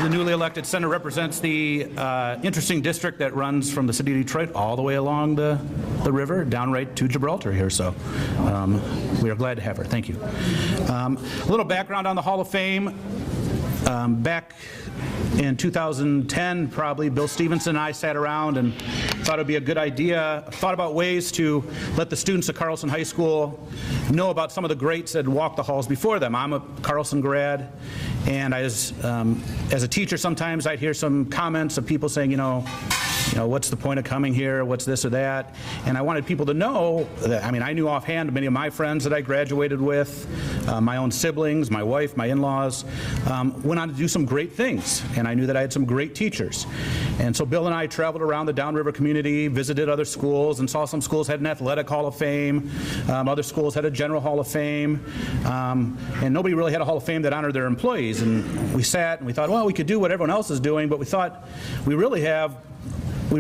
the newly elected senator represents the interesting district that runs from the city of Detroit all the way along the river, down right to Gibraltar here. So we are glad to have her. Thank you. A little background on the Hall of Fame. Back in 2010, probably, Bill Stevenson and I sat around and thought it would be a good idea, thought about ways to let the students of Carlson High School know about some of the greats that walked the halls before them. I'm a Carlson grad, and as a teacher, sometimes I'd hear some comments of people saying, you know, what's the point of coming here? What's this or that? And I wanted people to know that, I knew offhand many of my friends that I graduated with, my own siblings, my wife, my in-laws, went on to do some great things. And I knew that I had some great teachers. And so Bill and I traveled around the Downriver community, visited other schools, and saw some schools had an athletic hall of fame, other schools had a general hall of fame, and nobody really had a hall of fame that honored their employees. And we sat and we thought, well, we could do what everyone else is doing, but we thought we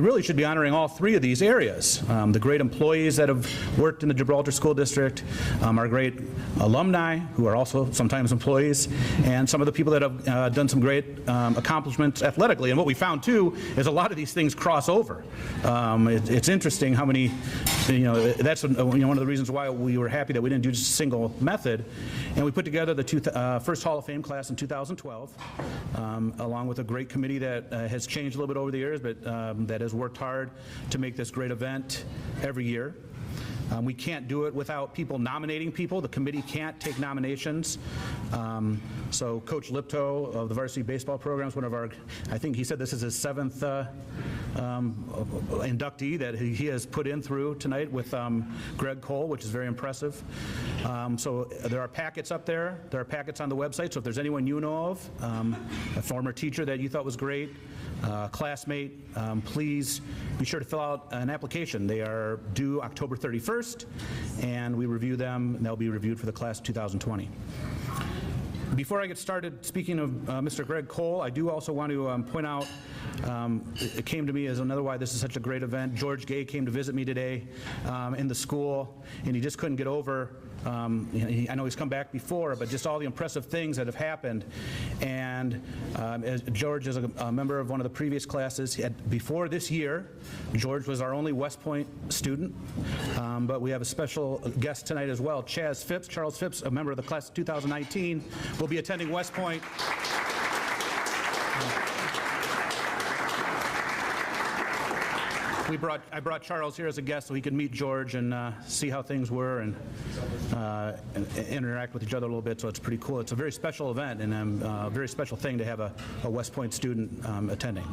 really should be honoring all three of these areas. The great employees that have worked in the Gibraltar School District, our great alumni, who are also sometimes employees, and some of the people that have done some great accomplishments athletically. And what we found, too, is a lot of these things cross over. It's interesting how many, that's one of the reasons why we were happy that we didn't do just a single method. And we put together the first Hall of Fame class in 2012, along with a great committee that has changed a little bit over the years, but that has worked hard to make this great event every year. We can't do it without people nominating people. The committee can't take nominations. So Coach Liptow of the varsity baseball program is one of our, I think he said this is his 7th inductee that he has put in through tonight with Greg Cole, which is very impressive. So there are packets up there. There are packets on the website. So if there's anyone you know of, a former teacher that you thought was great, classmate, please be sure to fill out an application. They are due October 31st, and we review them, and they'll be reviewed for the class of 2020. Before I get started speaking of Mr. Greg Cole, I do also want to point out, it came to me as another why this is such a great event. George Gay came to visit me today in the school, and he just couldn't get over, I know he's come back before, but just all the impressive things that have happened. And as George is a member of one of the previous classes. Before this year, George was our only West Point student, but we have a special guest tonight as well. Charles Phipps, a member of the class of 2019, will be attending West Point. I brought Charles here as a guest so he could meet George and see how things were and interact with each other a little bit, so it's pretty cool. It's a very special event and a very special thing to have a West Point student attending.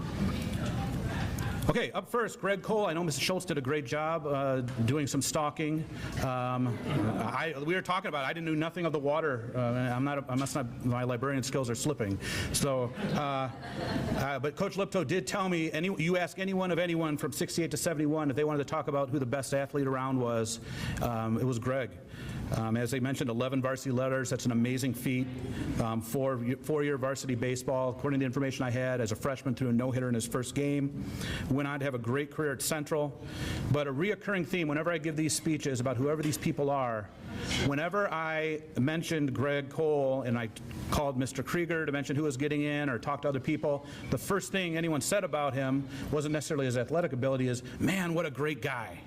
Okay, up first, Greg Cole. I know Mrs. Schultz did a great job doing some stalking. We were talking about it. I didn't know nothing of the water. My librarian skills are slipping. So, but Coach Liptow did tell me, you ask anyone from 68 to 71 if they wanted to talk about who the best athlete around was, it was Greg. As they mentioned, 11 varsity letters. That's an amazing feat. Four-year varsity baseball. According to the information I had, as a freshman, threw a no-hitter in his first game. Went on to have a great career at Central. But a reoccurring theme whenever I give these speeches about whoever these people are, whenever I mentioned Greg Cole and I called Mr. Krieger to mention who was getting in or talked to other people, the first thing anyone said about him wasn't necessarily his athletic ability, is, man, what a great guy.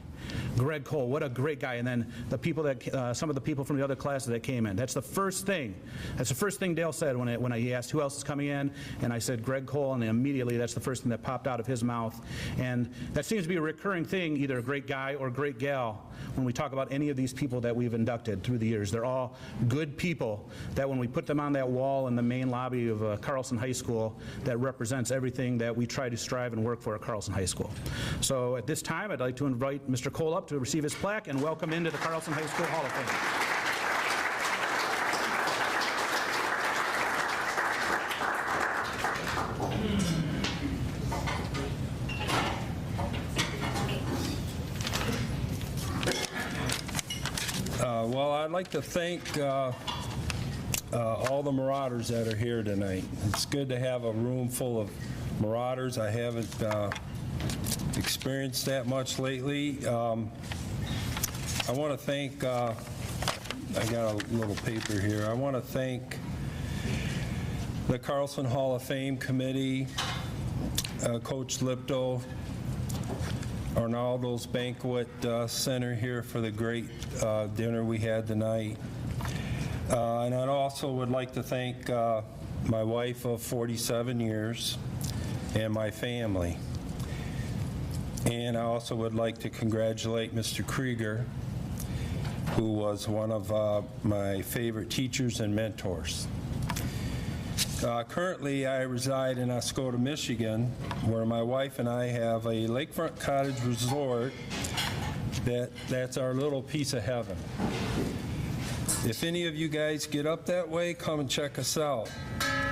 Greg Cole, what a great guy. And then the people that, some of the people from the other classes that came in. That's the first thing. That's the first thing Dale said when he asked who else is coming in, and I said Greg Cole, and immediately that's the first thing that popped out of his mouth. And that seems to be a recurring thing, either a great guy or a great gal, when we talk about any of these people that we've inducted through the years. They're all good people that when we put them on that wall in the main lobby of Carlson High School, that represents everything that we try to strive and work for at Carlson High School. So at this time, I'd like to invite Mr. Cole up to receive his plaque and welcome into the Carlson High School Hall of Fame. Well, I'd like to thank all the Marauders that are here tonight. It's good to have a room full of Marauders. I haven't experienced that much lately. I want to thank, I got a little paper here. I want to thank the Carlson Hall of Fame committee, Coach Lipto, Arnaldo's Banquet Center here for the great dinner we had tonight. And I also would like to thank my wife of 47 years and my family. And I also would like to congratulate Mr. Krieger, who was one of my favorite teachers and mentors. Currently, I reside in Oscoda, Michigan, where my wife and I have a lakefront cottage resort that's our little piece of heaven. If any of you guys get up that way, come and check us out.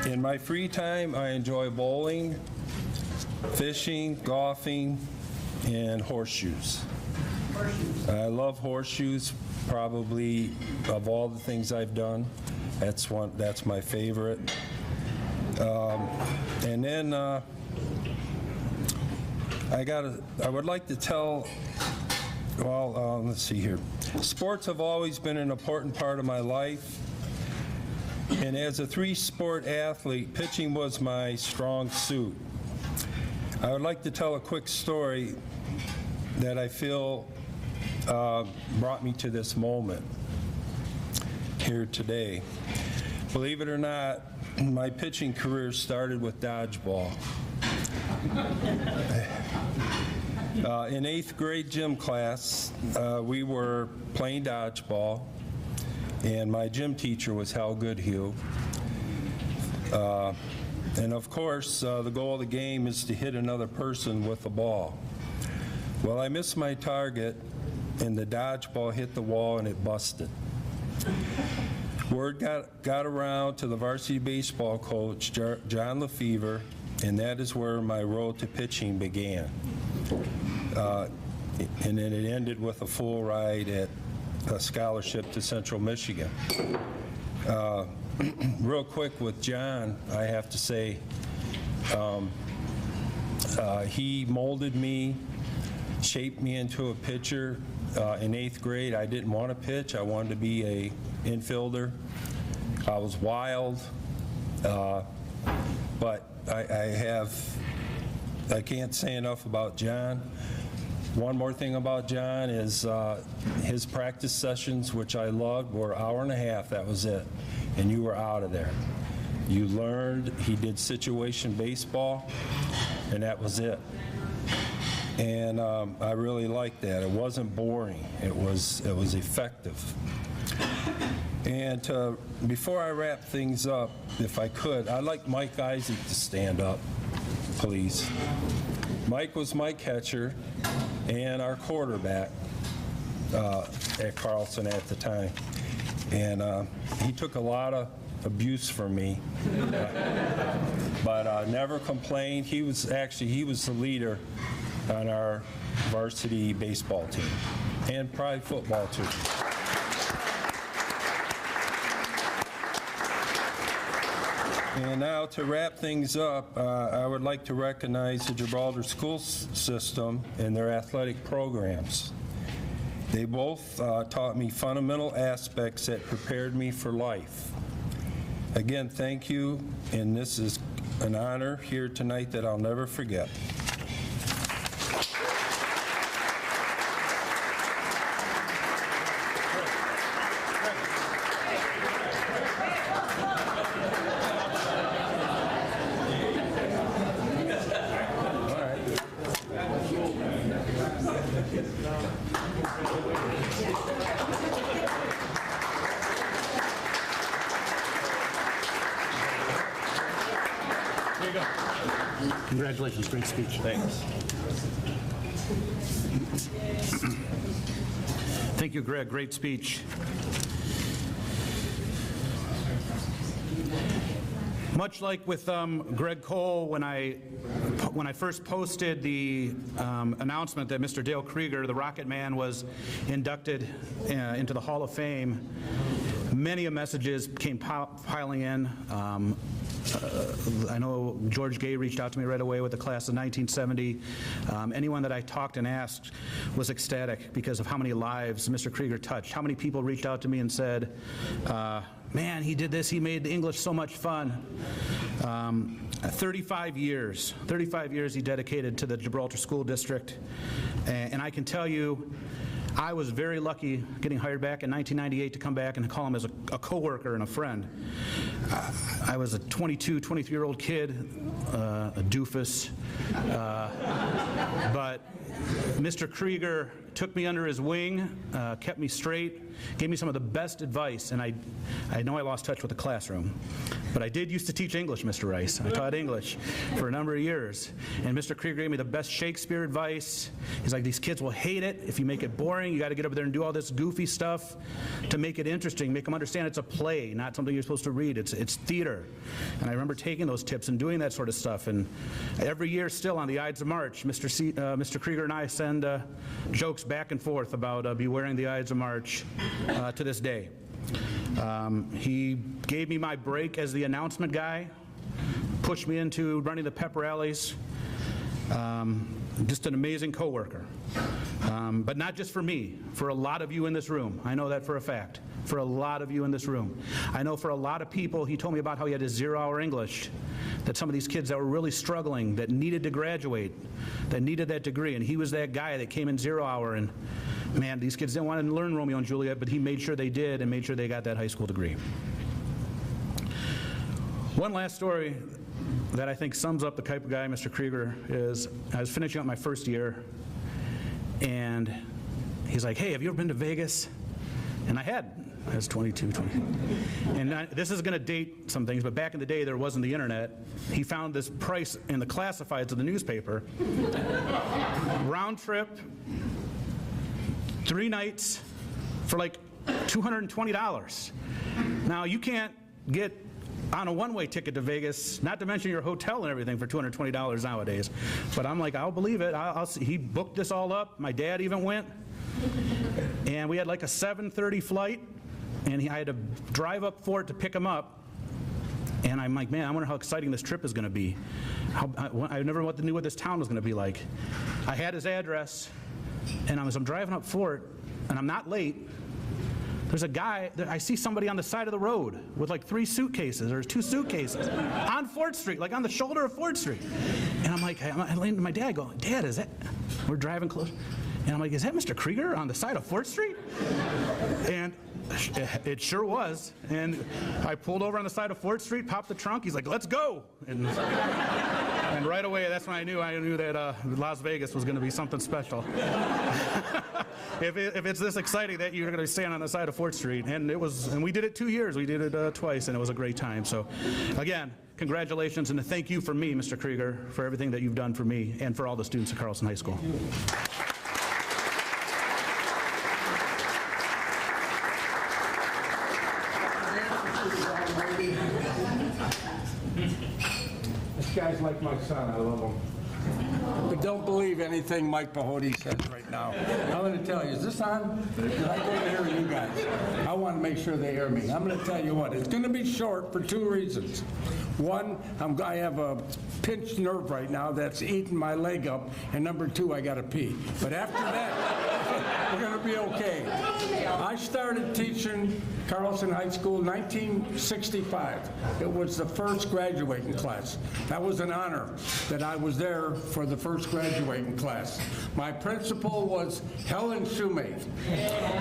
In my free time, I enjoy bowling, fishing, golfing, and horseshoes. I love horseshoes, probably of all the things I've done. That's my favorite. And then I would like to tell, well, let's see here. Sports have always been an important part of my life. And as a three-sport athlete, pitching was my strong suit. I would like to tell a quick story that I feel brought me to this moment here today. Believe it or not, my pitching career started with dodgeball. In 8th grade gym class, we were playing dodgeball, and my gym teacher was Hal Goodhue. And of course, the goal of the game is to hit another person with the ball. Well, I missed my target, and the dodgeball hit the wall and it busted. Word got around to the varsity baseball coach, John Lefevre, and that is where my road to pitching began. And then it ended with a full ride at a scholarship to Central Michigan. Real quick with John, I have to say, he molded me, shaped me into a pitcher. In 8th grade, I didn't want to pitch. I wanted to be a infielder. I was wild, but I can't say enough about John. One more thing about John is his practice sessions, which I loved, were an hour and a half. That was it. And you were out of there. You learned. He did situation baseball, and that was it. And I really liked that. It wasn't boring. It was effective. And before I wrap things up, if I could, I'd like Mike Isaac to stand up, please. Mike was my catcher and our quarterback at Carlson at the time. And he took a lot of abuse from me, but never complained. He was the leader on our varsity baseball team and probably football too. And now to wrap things up, I would like to recognize the Gibraltar school system and their athletic programs. They both taught me fundamental aspects that prepared me for life. Again, thank you, and this is an honor here tonight that I'll never forget. Congratulations, great speech. Thanks. Thank you, Greg, great speech. Much like with Greg Cole, when I first posted the announcement that Mr. Dale Krieger, the Rocket Man, was inducted into the Hall of Fame, many messages came piling in. I know George Gay reached out to me right away with the class of 1970. Anyone that I talked and asked was ecstatic because of how many lives Mr. Krieger touched. How many people reached out to me and said, man, he did this, he made English so much fun. 35 years he dedicated to the Gibraltar School District. And I can tell you, I was very lucky getting hired back in 1998 to come back and call him as a coworker and a friend. I was a 22, 23-year-old kid, a doofus, but Mr. Krieger took me under his wing, kept me straight, gave me some of the best advice, and I know I lost touch with the classroom, but I did used to teach English, Mr. Rice. I taught English for a number of years, and Mr. Krieger gave me the best Shakespeare advice. He's like, these kids will hate it if you make it boring. You got to get up there and do all this goofy stuff to make it interesting, make them understand it's a play, not something you're supposed to read. It's theater. And I remember taking those tips and doing that sort of stuff, and every year still on the Ides of March, Mr. Krieger and I send jokes back and forth about be wearing the Ides of March to this day. He gave me my break as the announcement guy, pushed me into running the pep rallies. Just an amazing coworker. But not just for me, for a lot of you in this room. I know that for a fact. For a lot of you in this room. I know for a lot of people, he told me about how he had his 0-hour English, that some of these kids that were really struggling, that needed to graduate, that needed that degree, and he was that guy that came in 0-hour, and man, these kids didn't want to learn Romeo and Juliet, but he made sure they did and made sure they got that high school degree. One last story that I think sums up the type of guy Mr. Krieger is, I was finishing up my first year, and he's like, hey, have you ever been to Vegas? And I had. I was 22, 20. And this is going to date some things, but back in the day, there wasn't the internet. He found this price in the classifieds of the newspaper. Round trip, 3 nights for like $220. Now, you can't get on a one-way ticket to Vegas, not to mention your hotel and everything, for $220 nowadays. But I'm like, I'll believe it. I'll see. He booked this all up. My dad even went. And we had like a 7:30 flight, and I had to drive up for it to pick him up. And I'm like, man, I wonder how exciting this trip is going to be. I never knew what this town was going to be like. I had his address, and as I'm driving up for it, and I'm not late, there's a guy, I see somebody on the side of the road with like 3 suitcases or 2 suitcases on 4th Street, like on the shoulder of 4th Street. And I'm like, I lean to my dad, go, Dad, is that, we're driving close. And I'm like, is that Mr. Krieger on the side of 4th Street? And it sure was. And I pulled over on the side of 4th Street, popped the trunk. He's like, let's go. And right away, that's when I knew that Las Vegas was going to be something special. If it's this exciting that you're going to stand on the side of 4th Street. And it was, and we did it 2 years. We did it twice, and it was a great time. So again, congratulations, and thank you from me, Mr. Krieger, for everything that you've done for me and for all the students at Carlson High School. This guy's like my son. I love him. But don't believe anything Mike Bahodi says right now. I'm going to tell you, is this on? Because I go to hear you guys. I want to make sure they hear me. I'm going to tell you what, it's going to be short for 2 reasons. One, I have a pinched nerve right now that's eating my leg up, and number 2, I got to pee. But after that, we're going to be okay. I started teaching Carlson High School in 1965. It was the first graduating class. That was an honor that I was there for the first graduating class. My principal was Helen Shoemate.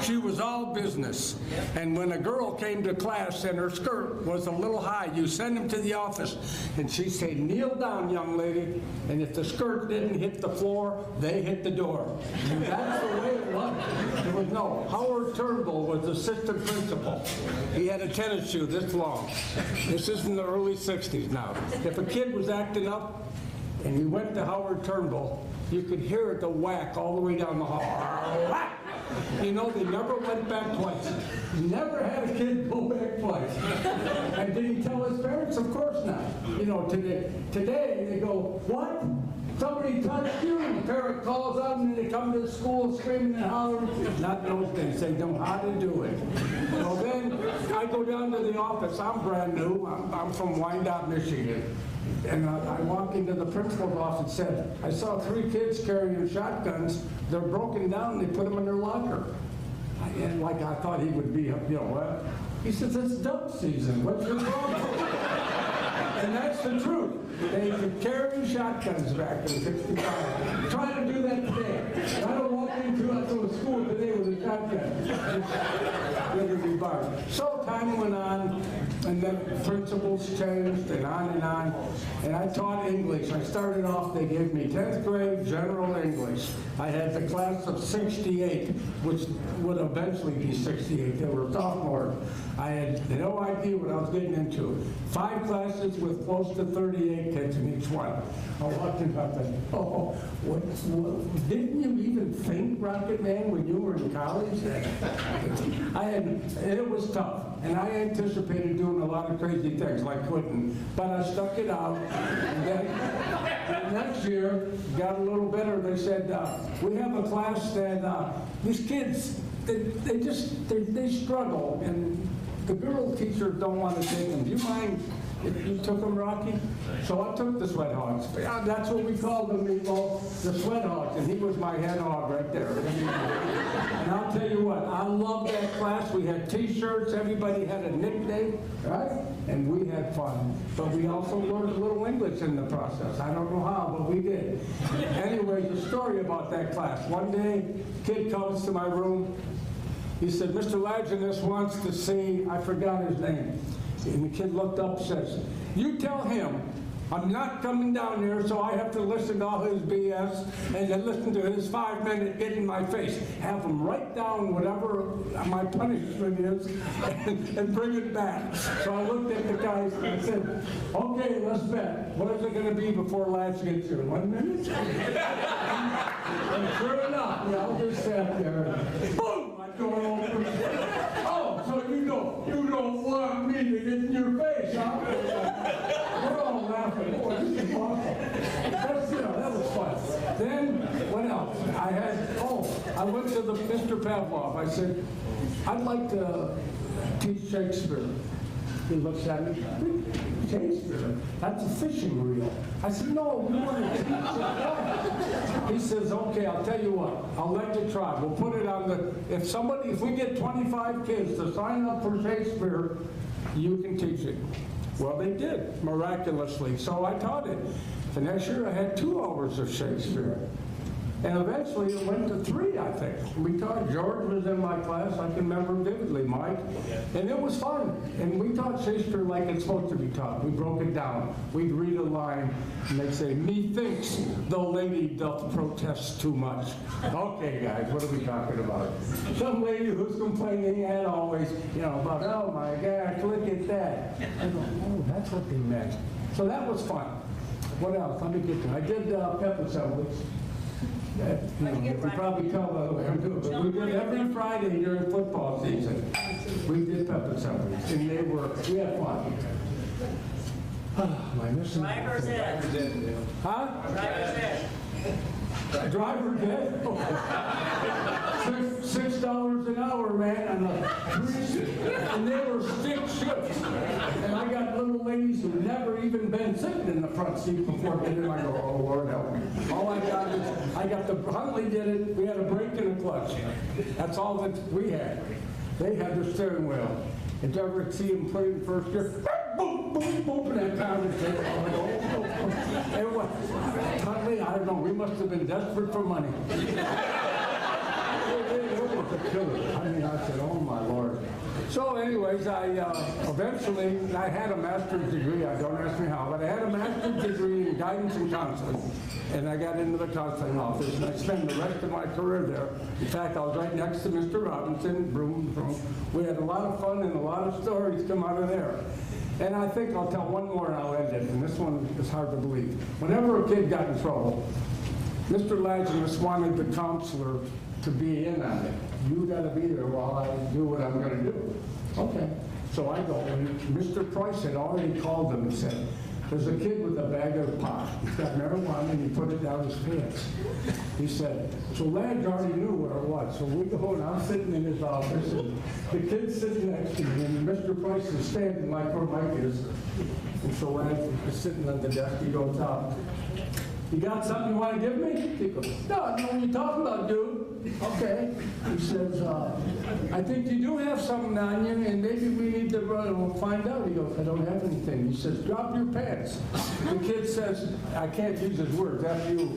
She was all business. And when a girl came to class and her skirt was a little high, you send them to the office, and she'd say, kneel down, young lady. And if the skirt didn't hit the floor, they hit the door. And that's the way it was. There was no. Howard Turnbull was assistant principal. He had a tennis shoe this long. This is in the early 60s now. If a kid was acting up and he went to Howard Turnbull, you could hear the whack all the way down the hall. Whack! You know, they never went back twice. Never had a kid go back twice. And did he tell his parents? Of course not. You know, today they go, what? Somebody touched you. The parent calls out and they come to the school screaming and hollering. Not those days. They know how to do it. So then I go down to the office. I'm brand new. I'm from Wyandotte, Michigan. And I walked into the principal's office and said, I saw 3 kids carrying shotguns. They're broken down and they put them in their locker. And like I thought he would be, you know what? He says, it's dove season. What's your problem? And that's the truth. They could carry shotguns back in 65. Try to do that today. I don't walk into a school today with a shotgun. Literally barred. So time went on, and then principals changed, and on and on. And I taught English. I started off, they gave me 10th grade general English. I had the class of 68, which would eventually be 68. They were sophomores. I had no idea what I was getting into. 5 classes with close to 38 kids in each one. I walked in and thought, oh, what, didn't you even think, Rocket Man, when you were in college? It was tough, and I anticipated doing a lot of crazy things like quitting, but I stuck it out. And then next year, got a little better. They said, we have a class that these kids, they struggle, and the girl teachers don't want to take them. Do you mind if you took them, Rocky? So I took the Sweat Hogs. Yeah, that's what we called them, people, the Sweat Hogs, and he was my head hog right there. And I'll tell you what, I loved that class. We had T-shirts, everybody had a nickname, right? And we had fun. But we also learned a little English in the process. I don't know how, but we did. Anyway, the story about that class. One day, kid comes to my room. He said, Mr. Laginus wants to see, I forgot his name. And the kid looked up and says, you tell him I'm not coming down there, so I have to listen to all his BS and then listen to his 5-minute get in my face. Have him write down whatever my punishment is and bring it back. So I looked at the guys and I said, okay, let's bet. What is it going to be before Lads gets here? 1 minute? And sure enough, we all just sat there. Boom! My door opened. Oh, so you don't want me to get in your face, huh? We're all laughing. Boy, this is awesome. That was fun. Then, what else? I went to the Mr. Pavlov. I said, I'd like to teach Shakespeare. He looks at me, Shakespeare, that's a fishing reel. I said, no, we want to teach it. He says, okay, I'll tell you what, I'll let you try. We'll put it on if we get 25 kids to sign up for Shakespeare, you can teach it. Well, they did, miraculously, so I taught it. The next year I had 2 hours of Shakespeare. And eventually it went to 3, I think. We taught, George was in my class, I can remember vividly, Mike. And it was fun. And we taught Shakespeare like it's supposed to be taught. We broke it down. We'd read a line, and they'd say, methinks the lady doth protest too much. Okay, guys, what are we talking about? Some lady who's complaining and always, about, oh my gosh, look at that. I go, oh, that's what they meant. So that was fun. What else? Let me get to it. I did pep assemblies. You can probably tell by the way I'm doing, but we did every Friday during football season. We did pep assemblies, and we had fun. Am I missing? Driver's ed. Huh? Driver's ed. Driver dead? $6 an hour, man, on a 3 and they were 6 shifts. And I got little ladies who've never even been sitting in the front seat before getting in. I go, oh Lord help me. All I got is, Huntley did it, we had a brake and a clutch. That's all that we had. They had the steering wheel. Did you ever see them play in first gear? Boom, boom, boom, and that conversation. Huntley, I don't know, we must have been desperate for money. It was a killer. I mean, I said, oh my Lord. So anyways, eventually, I had a master's degree. Don't ask me how, but I had a master's degree in guidance and counseling. And I got into the counseling office, and I spent the rest of my career there. In fact, I was right next to Mr. Robinson, Broom. We had a lot of fun and a lot of stories come out of there. And I think I'll tell one more and I'll end it, and this one is hard to believe. Whenever a kid got in trouble, Mr. Laginus wanted the counselor to be in on it. You got to be there while I do what I'm going to do. Okay. So I go, and Mr. Price had already called them and said, there's a kid with a bag of pot. He's got marijuana, and he put it down his pants. He said, so Ladge already knew where it was. So we go, and I'm sitting in his office, and the kid's sitting next to me, and Mr. Price is standing like where Mike is. And so Ladge is sitting on the desk. He goes, you got something you want to give me? He goes, no, I know what you're talking about, dude. Okay. He says, I think you do have something on you, and maybe we need to run and we'll find out. He goes, I don't have anything. He says, drop your pants. The kid says, I can't use his words, after you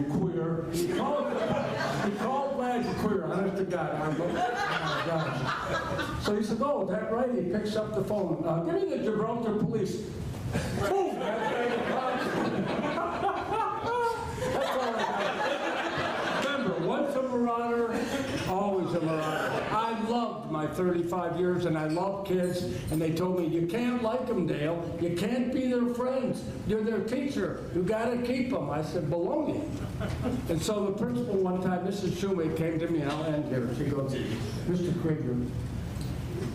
queer. He called Lad queer, honest to God. I'm going, oh my gosh. So he said, oh, is that right? He picks up the phone. Give me the Gibraltar police. Boom! That's all I got. Remember, once a marauder, always a marauder. I loved my 35 years, and I love kids, and they told me, you can't like them, Dale. You can't be their friends. You're their teacher. You got to keep them. I said, baloney. And so the principal one time, Mrs. Shumate, came to me, and I'll end here. She goes, Mr. Krieger,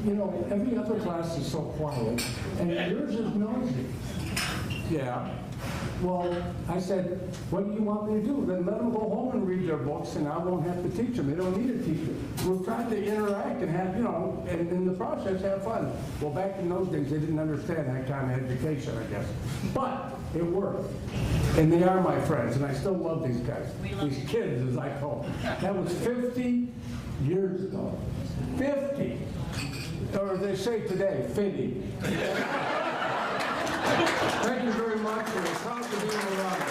you know, every other class is so quiet, and yours is noisy. Yeah. Well, I said, what do you want me to do? Then let them go home and read their books, and I won't have to teach them. They don't need a teacher. We're trying to interact and have, you know, and in the process, have fun. Well, back in those days, they didn't understand that kind of education, I guess. But it worked. And they are my friends, and I still love these guys. These kids, as I call them. That was 50 years ago. 50. Or they say today, 50. Thank you very much. We're proud to be around.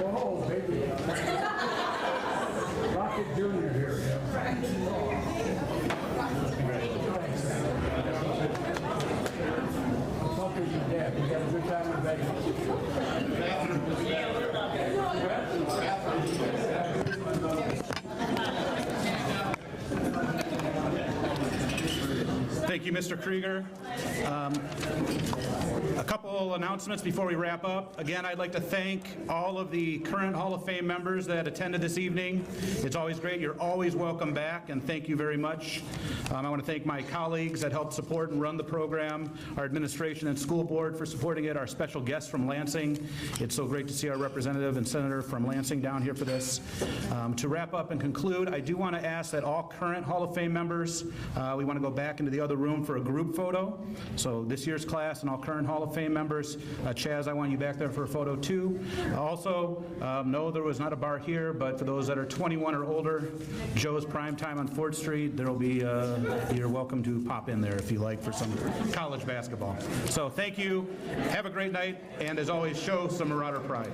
Whoa, baby. Rocket Jr. here. I'll talk to your dad. You got a good time in Vegas. Thank you, Mr. Krieger. A couple announcements before we wrap up. Again, I'd like to thank all of the current Hall of Fame members that attended this evening. It's always great. You're always welcome back, and thank you very much. I want to thank my colleagues that helped support and run the program, our administration and school board for supporting it, our special guests from Lansing. It's so great to see our representative and senator from Lansing down here for this. To wrap up and conclude, I do want to ask that all current Hall of Fame members, we want to go back into the other room for a group photo. So this year's class and all current Hall of Fame members. Chaz, I want you back there for a photo too. Also, no, there was not a bar here, but for those that are 21 or older, Joe's Prime Time on 4th Street, there will be, you're welcome to pop in there if you like for some college basketball. So thank you, have a great night, and as always, show some Marauder pride.